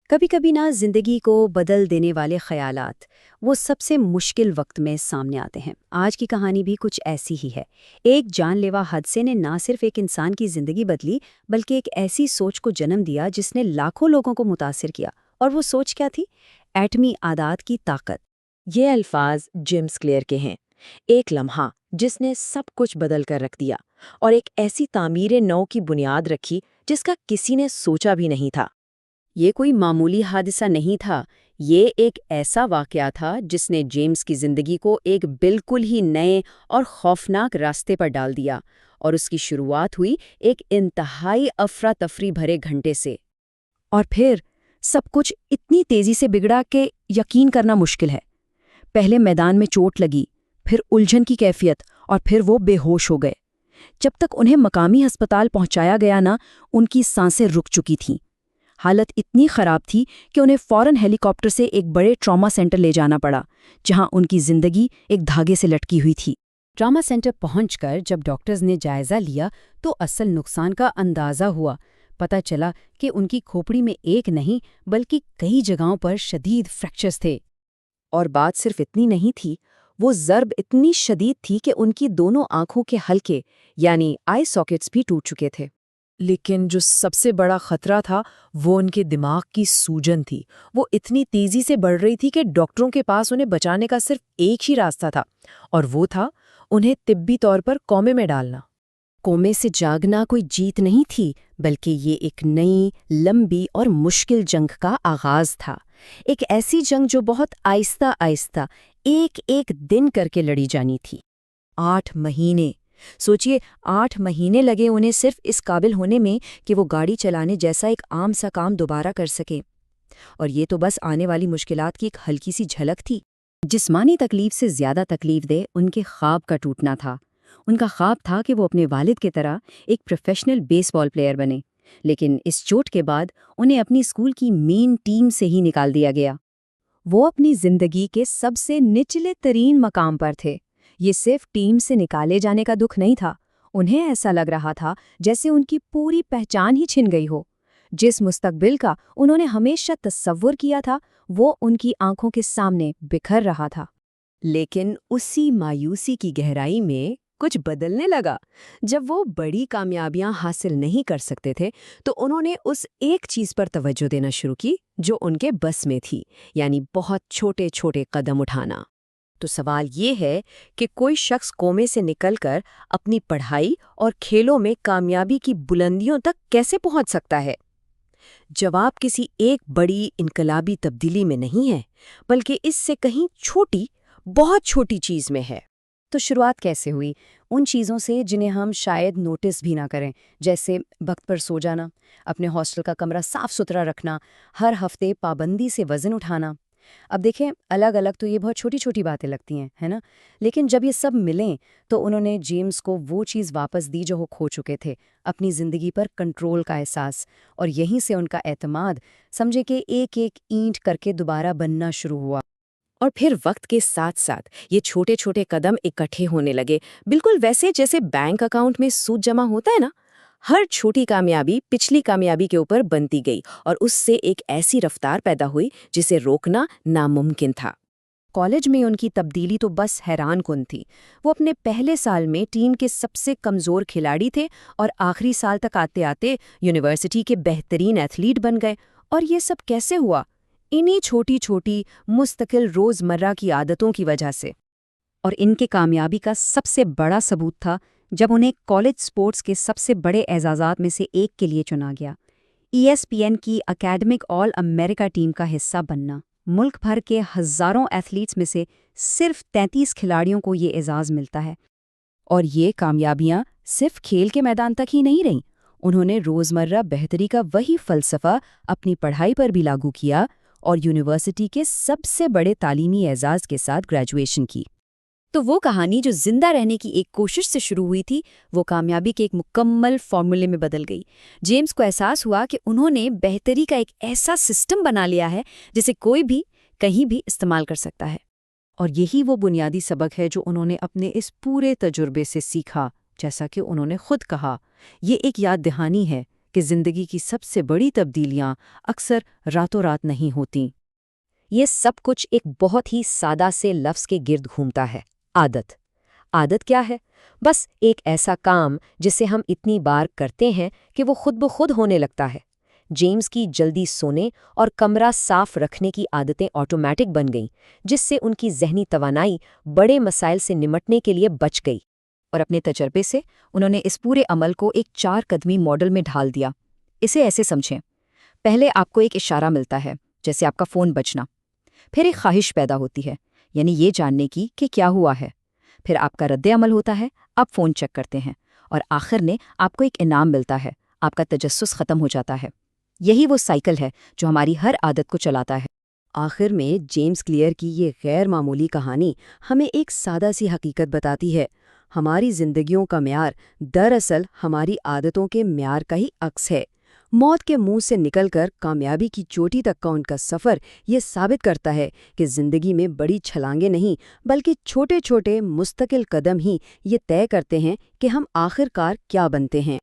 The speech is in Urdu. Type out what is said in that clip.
کبھی کبھی نا زندگی کو بدل دینے والے خیالات وہ سب سے مشکل وقت میں سامنے آتے ہیں۔ آج کی کہانی بھی کچھ ایسی ہی ہے۔ ایک جان لیوا حادثے نے نہ صرف ایک انسان کی زندگی بدلی بلکہ ایک ایسی سوچ کو جنم دیا جس نے لاکھوں لوگوں کو متاثر کیا۔ اور وہ سوچ کیا تھی؟ ایٹمی عادات کی طاقت۔ یہ الفاظ جیمس کلیئر کے ہیں، ایک لمحہ جس نے سب کچھ بدل کر رکھ دیا اور ایک ایسی تعمیر نو کی بنیاد رکھی جس کا کسی نے سوچا بھی نہیں تھا۔ یہ کوئی معمولی حادثہ نہیں تھا، یہ ایک ایسا واقعہ تھا جس نے جیمس کی زندگی کو ایک بالکل ہی نئے اور خوفناک راستے پر ڈال دیا، اور اس کی شروعات ہوئی ایک انتہائی افراتفری بھرے گھنٹے سے۔ اور پھر سب کچھ اتنی تیزی سے بگڑا کہ یقین کرنا مشکل ہے۔ پہلے میدان میں چوٹ لگی، پھر الجھن کی کیفیت، اور پھر وہ بے ہوش ہو گئے۔ جب تک انہیں مقامی ہسپتال پہنچایا گیا نا، ان کی سانسیں رک چکی تھیں۔ حالت اتنی خراب تھی کہ انہیں فوراً ہیلی کاپٹر سے ایک بڑے ٹراما سینٹر لے جانا پڑا، جہاں ان کی زندگی ایک دھاگے سے لٹکی ہوئی تھی۔ ٹراما سینٹر پہنچ کر جب ڈاکٹرز نے جائزہ لیا تو اصل نقصان کا اندازہ ہوا۔ پتہ چلا کہ ان کی کھوپڑی میں ایک نہیں بلکہ کئی جگہوں پر شدید فریکچرز تھے۔ اور بات صرف اتنی نہیں تھی، وہ ضرب اتنی شدید تھی کہ ان کی دونوں آنکھوں کے حلقے یعنی آئی ساکٹس بھی ٹوٹ چکے تھے۔ لیکن جو سب سے بڑا خطرہ تھا وہ ان کے دماغ کی سوجن تھی۔ وہ اتنی تیزی سے بڑھ رہی تھی کہ ڈاکٹروں کے پاس انہیں بچانے کا صرف ایک ہی راستہ تھا، اور وہ تھا انہیں طبی طور پر کومے میں ڈالنا۔ کومے سے جاگنا کوئی جیت نہیں تھی، بلکہ یہ ایک نئی، لمبی اور مشکل جنگ کا آغاز تھا۔ ایک ایسی جنگ جو بہت آہستہ آہستہ ایک ایک دن کر کے لڑی جانی تھی۔ 8 مہینے، سوچئے 8 مہینے لگے انہیں صرف اس قابل ہونے میں کہ وہ گاڑی چلانے جیسا ایک عام سا کام دوبارہ کر سکیں۔ اور یہ تو بس آنے والی مشکلات کی ایک ہلکی سی جھلک تھی۔ جسمانی تکلیف سے زیادہ تکلیف دہ ان کے خواب کا ٹوٹنا تھا۔ ان کا خواب تھا کہ وہ اپنے والد کی طرح ایک پروفیشنل بیس بال پلیئر بنے، لیکن اس چوٹ کے بعد انہیں اپنی اسکول کی مین ٹیم سے ہی نکال دیا گیا۔ وہ اپنی زندگی کے سب سے نچلے ترین مقام پر تھے۔ یہ صرف ٹیم سے نکالے جانے کا دکھ نہیں تھا، انہیں ایسا لگ رہا تھا جیسے ان کی پوری پہچان ہی چھن گئی ہو۔ جس مستقبل کا انہوں نے ہمیشہ تصور کیا تھا وہ ان کی آنکھوں کے سامنے بکھر رہا تھا۔ لیکن اسی مایوسی کی گہرائی میں کچھ بدلنے لگا۔ جب وہ بڑی کامیابیاں حاصل نہیں کر سکتے تھے تو انہوں نے اس ایک چیز پر توجہ دینا شروع کی جو ان کے بس میں تھی، یعنی بہت چھوٹے چھوٹے قدم اٹھانا۔ تو سوال یہ ہے کہ کوئی شخص کومے سے نکل کر اپنی پڑھائی اور کھیلوں میں کامیابی کی بلندیوں تک کیسے پہنچ سکتا ہے؟ جواب کسی ایک بڑی انقلابی تبدیلی میں نہیں ہے، بلکہ اس سے کہیں چھوٹی، بہت چھوٹی چیز میں ہے۔ تو شروعات کیسے ہوئی؟ ان چیزوں سے جنہیں ہم شاید نوٹس بھی نہ کریں، جیسے وقت پر سو جانا، اپنے ہاسٹل کا کمرہ صاف ستھرا رکھنا، ہر ہفتے پابندی سے وزن اٹھانا۔ اب دیکھیں، الگ الگ تو یہ بہت چھوٹی چھوٹی باتیں لگتی ہیں، ہے نا؟ لیکن جب یہ سب ملیں تو انہوں نے جیمس کو وہ چیز واپس دی جو وہ کھو چکے تھے، اپنی زندگی پر کنٹرول کا احساس، اور یہیں سے ان کا اعتماد سمجھے کہ ایک ایک اینٹ کر کے دوبارہ بننا شروع ہوا۔ اور پھر وقت کے ساتھ ساتھ یہ چھوٹے چھوٹے قدم اکٹھے ہونے لگے، بالکل ویسے جیسے بینک اکاؤنٹ میں سود جمع ہوتا ہے نا۔ ہر چھوٹی کامیابی پچھلی کامیابی کے اوپر بنتی گئی، اور اس سے ایک ایسی رفتار پیدا ہوئی جسے روکنا ناممکن تھا۔ کالج میں ان کی تبدیلی تو بس حیران کن تھی۔ وہ اپنے پہلے سال میں ٹیم کے سب سے کمزور کھلاڑی تھے اور آخری سال تک آتے آتے یونیورسٹی کے بہترین ایتھلیٹ بن گئے۔ اور یہ سب کیسے ہوا؟ انہی چھوٹی چھوٹی مستقل روزمرہ کی عادتوں کی وجہ سے۔ اور ان کے کامیابی کا سب سے بڑا ثبوت تھا جب انہیں کالج سپورٹس کے سب سے بڑے اعزازات میں سے ایک کے لیے چنا گیا، ESPN کی اکیڈمک آل امریکہ ٹیم کا حصہ بننا۔ ملک بھر کے ہزاروں ایتھلیٹس میں سے صرف 33 کھلاڑیوں کو یہ اعزاز ملتا ہے۔ اور یہ کامیابیاں صرف کھیل کے میدان تک ہی نہیں رہیں، انہوں نے روزمرہ بہتری کا وہی فلسفہ اپنی پڑھائی پر بھی لاگو کیا اور یونیورسٹی کے سب سے بڑے تعلیمی اعزاز کے ساتھ گریجویشن کی۔ تو وہ کہانی جو زندہ رہنے کی ایک کوشش سے شروع ہوئی تھی، وہ کامیابی کے ایک مکمل فارمولے میں بدل گئی۔ جیمس کو احساس ہوا کہ انہوں نے بہتری کا ایک ایسا سسٹم بنا لیا ہے جسے کوئی بھی کہیں بھی استعمال کر سکتا ہے۔ اور یہی وہ بنیادی سبق ہے جو انہوں نے اپنے اس پورے تجربے سے سیکھا۔ جیسا کہ انہوں نے خود کہا، یہ ایک یاد دہانی ہے کہ زندگی کی سب سے بڑی تبدیلیاں اکثر راتوں رات نہیں ہوتیں۔ یہ سب کچھ ایک بہت ہی سادہ سے لفظ کے گرد گھومتا ہے، عادت۔ عادت کیا ہے؟ بس ایک ایسا کام جسے ہم اتنی بار کرتے ہیں کہ وہ خود بخود ہونے لگتا ہے۔ جیمز کی جلدی سونے اور کمرہ صاف رکھنے کی عادتیں آٹومیٹک بن گئیں، جس سے ان کی ذہنی توانائی بڑے مسائل سے نمٹنے کے لیے بچ گئی۔ اور اپنے تجربے سے انہوں نے اس پورے عمل کو ایک 4 قدمی ماڈل میں ڈھال دیا۔ اسے ایسے سمجھیں، پہلے آپ کو ایک اشارہ ملتا ہے، جیسے آپ کا فون بجنا۔ پھر ایک خواہش پیدا ہوتی ہے، یعنی یہ جاننے کی کہ کیا ہوا ہے۔ پھر آپ کا رد عمل ہوتا ہے، آپ فون چیک کرتے ہیں، اور آخر میں آپ کو ایک انعام ملتا ہے، آپ کا تجسس ختم ہو جاتا ہے۔ یہی وہ سائیکل ہے جو ہماری ہر عادت کو چلاتا ہے۔ آخر میں جیمز کلیئر کی یہ غیر معمولی کہانی ہمیں ایک سادہ سی حقیقت بتاتی ہے۔ ہماری زندگیوں کا معیار دراصل ہماری عادتوں کے معیار کا ہی عکس ہے۔ موت کے منہ سے نکل کر کامیابی کی چوٹی تک کا ان کا سفر یہ ثابت کرتا ہے کہ زندگی میں بڑی چھلانگیں نہیں بلکہ چھوٹے چھوٹے مستقل قدم ہی یہ طے کرتے ہیں کہ ہم آخر کار کیا بنتے ہیں۔